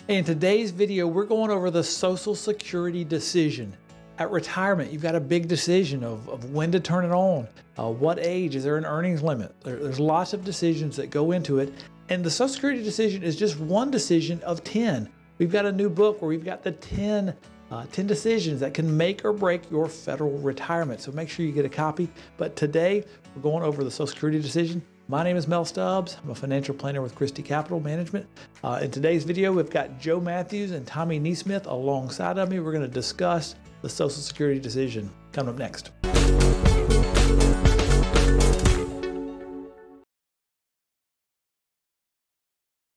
In today's video, we're going over the Social Security decision. At retirement, you've got a big decision of when to turn it on, what age, is there an earnings limit? There's lots of decisions that go into it. And the Social Security decision is just one decision of 10. We've got a new book where we've got the 10 decisions that can make or break your federal retirement. So make sure you get a copy. But today, we're going over the Social Security decision. My name is Mel Stubbs. I'm a financial planner with Christy Capital Management. In today's video, we've got Joe Matthews and Tommy Neesmith alongside of me. We're going to discuss the Social Security decision. Coming up next.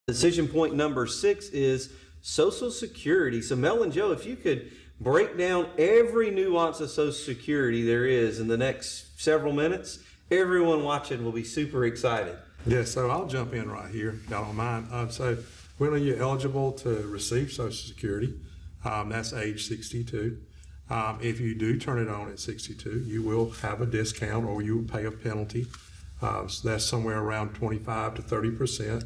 Decision point number 6 is Social Security. So Mel and Joe, if you could break down every nuance of Social Security there is in the next several minutes, everyone watching will be super excited. Yeah, so I'll jump in right here, if y'all don't mind. So when are you eligible to receive Social Security? That's age 62. If you do turn it on at 62, you will have a discount or you will pay a penalty. So that's somewhere around 25 to 30%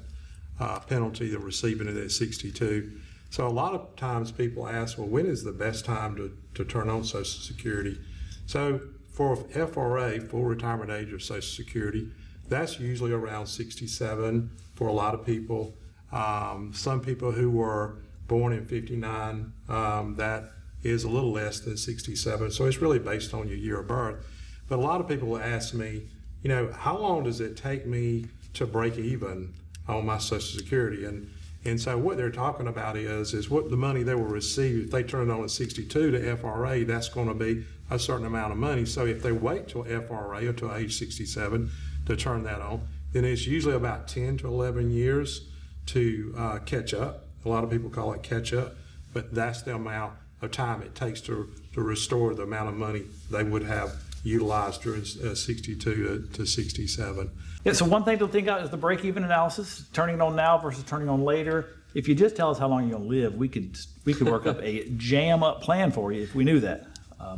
penalty of receiving it at 62. So a lot of times people ask, well, when is the best time to turn on Social Security? So for FRA, full retirement age of Social Security, that's usually around 67 for a lot of people. Some people who were born in 59, that is a little less than 67. So it's really based on your year of birth. But a lot of people ask me, you know, how long does it take me to break even on my Social Security? And so what they're talking about is what the money they will receive if they turn it on at 62 to FRA, that's going to be a certain amount of money. So if they wait till FRA or till age 67 to turn that on, then it's usually about 10 to 11 years to catch up. A lot of people call it catch up, but that's the amount of time it takes to restore the amount of money they would have utilized during 62 to 67. Yeah, so one thing to think about is the break-even analysis, turning it on now versus turning on later. If you just tell us how long you're going to live, we could work up a jam-up plan for you if we knew that,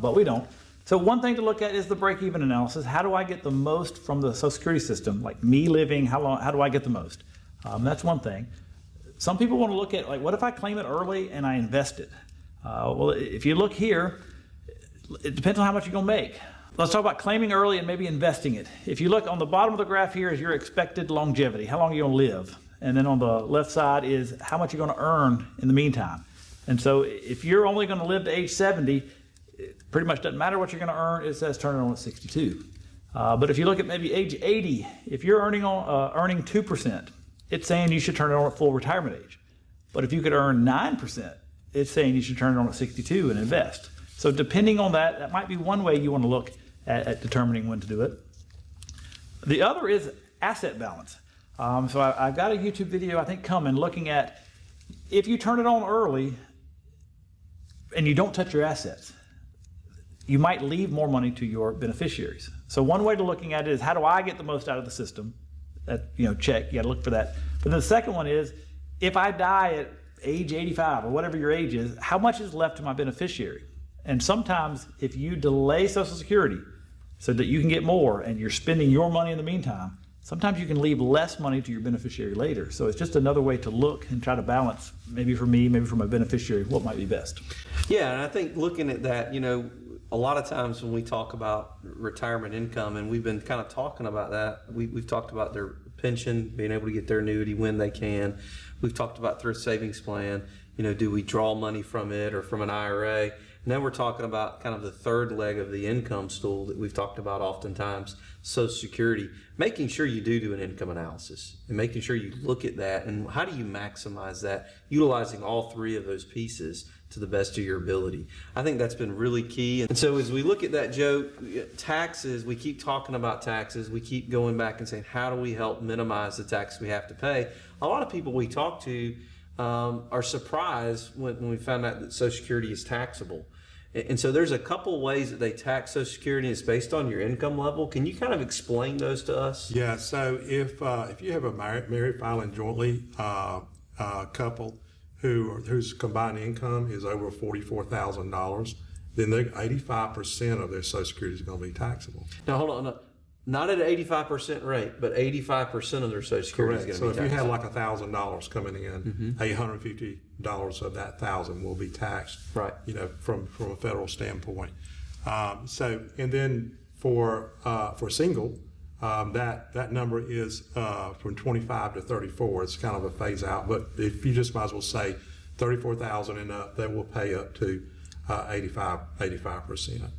but we don't. So one thing to look at is the break-even analysis. How do I get the most from the Social Security system? Like me living, how do I get the most? That's one thing. Some people want to look at, like, what if I claim it early and I invest it? Well, if you look here, it depends on how much you're going to make. Let's talk about claiming early and maybe investing it. If you look on the bottom of the graph here is your expected longevity, how long you're going to live. And then on the left side is how much you're going to earn in the meantime. And so if you're only going to live to age 70, it pretty much doesn't matter what you're going to earn. It says turn it on at 62. But if you look at maybe age 80, if you're earning 2%, it's saying you should turn it on at full retirement age. But if you could earn 9%, it's saying you should turn it on at 62 and invest. So depending on that, that might be one way you want to look at determining when to do it. The other is asset balance. So I've got a YouTube video, I think, coming looking at if you turn it on early and you don't touch your assets, you might leave more money to your beneficiaries. So one way to looking at it is how do I get the most out of the system? That, check, you got to look for that. But then the second one is if I die at age 85 or whatever your age is, how much is left to my beneficiary? And sometimes if you delay Social Security so that you can get more and you're spending your money in the meantime, sometimes you can leave less money to your beneficiary later. So it's just another way to look and try to balance, maybe for me, maybe for my beneficiary, what might be best. Yeah, and I think looking at that, a lot of times when we talk about retirement income, and we've been kind of talking about that, we've talked about their pension, being able to get their annuity when they can. We've talked about thrift savings plan. Do we draw money from it or from an IRA? And then we're talking about kind of the third leg of the income stool that we've talked about oftentimes, Social Security, making sure you do an income analysis and making sure you look at that and how do you maximize that, utilizing all three of those pieces to the best of your ability. I think that's been really key. And so as we look at that, Joe, taxes, we keep talking about taxes. We keep going back and saying, how do we help minimize the tax we have to pay? A lot of people we talk to are surprised when we found out that Social Security is taxable. And so there's a couple ways that they tax Social Security. It's based on your income level. Can you kind of explain those to us? Yeah, so if you have a married filing jointly couple whose combined income is over $44,000, then 85% of their Social Security is going to be taxable. Now hold on. Not at an 85% rate, but 85% of their Social Security Correct. is So going to if be you taxed. had like $1,000 coming in, $850 of that 1,000 will be taxed. Right. You know, from a federal standpoint. And then for single, that number is from 25 to 34. It's kind of a phase out, but if you just might as well say 34,000 and up, they will pay up to 85%.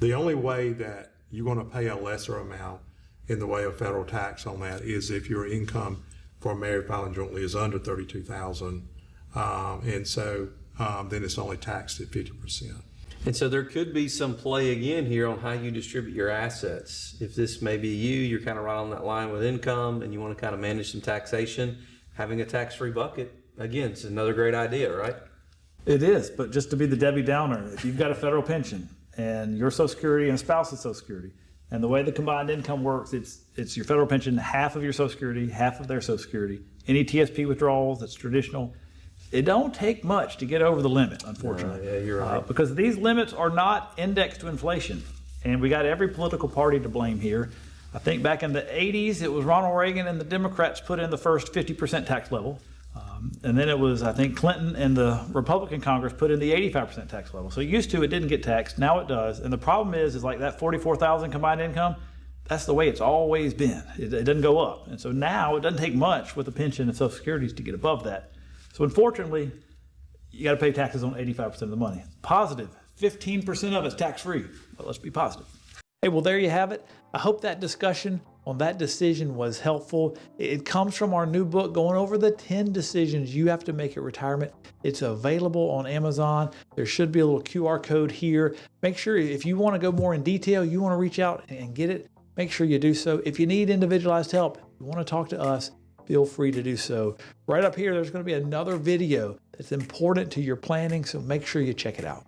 The only way that you're going to pay a lesser amount in the way of federal tax on that is if your income for married filing jointly is under 32,000, and so then it's only taxed at 50%. And so there could be some play again here on how you distribute your assets. If this may be you're kind of right on that line with income and you want to kind of manage some taxation, having a tax-free bucket, again, it's another great idea, right? It is, but just to be the Debbie Downer, if you've got a federal pension and your Social Security and a spouse's Social Security, and the way the combined income works, it's your federal pension, half of your Social Security, half of their Social Security. Any TSP withdrawals, that's traditional. It don't take much to get over the limit, unfortunately. Yeah, you're right. Because these limits are not indexed to inflation. And we got every political party to blame here. I think back in the 80s, it was Ronald Reagan and the Democrats put in the first 50% tax level. And then it was, I think, Clinton and the Republican Congress put in the 85% tax level. So used to, it didn't get taxed. Now it does. And the problem is like that 44,000 combined income, that's the way it's always been. It doesn't go up. And so now it doesn't take much with the pension and Social Securities to get above that. So unfortunately, you got to pay taxes on 85% of the money. Positive, 15% of it's tax-free. But let's be positive. Hey, well, there you have it. I hope that discussion on that decision was helpful. It comes from our new book going over the 10 decisions you have to make at retirement. It's available on Amazon. There should be a little QR code here. Make sure if you want to go more in detail, you want to reach out and get it, make sure you do so. If you need individualized help, you want to talk to us, feel free to do so. Right up here, there's going to be another video that's important to your planning, so make sure you check it out.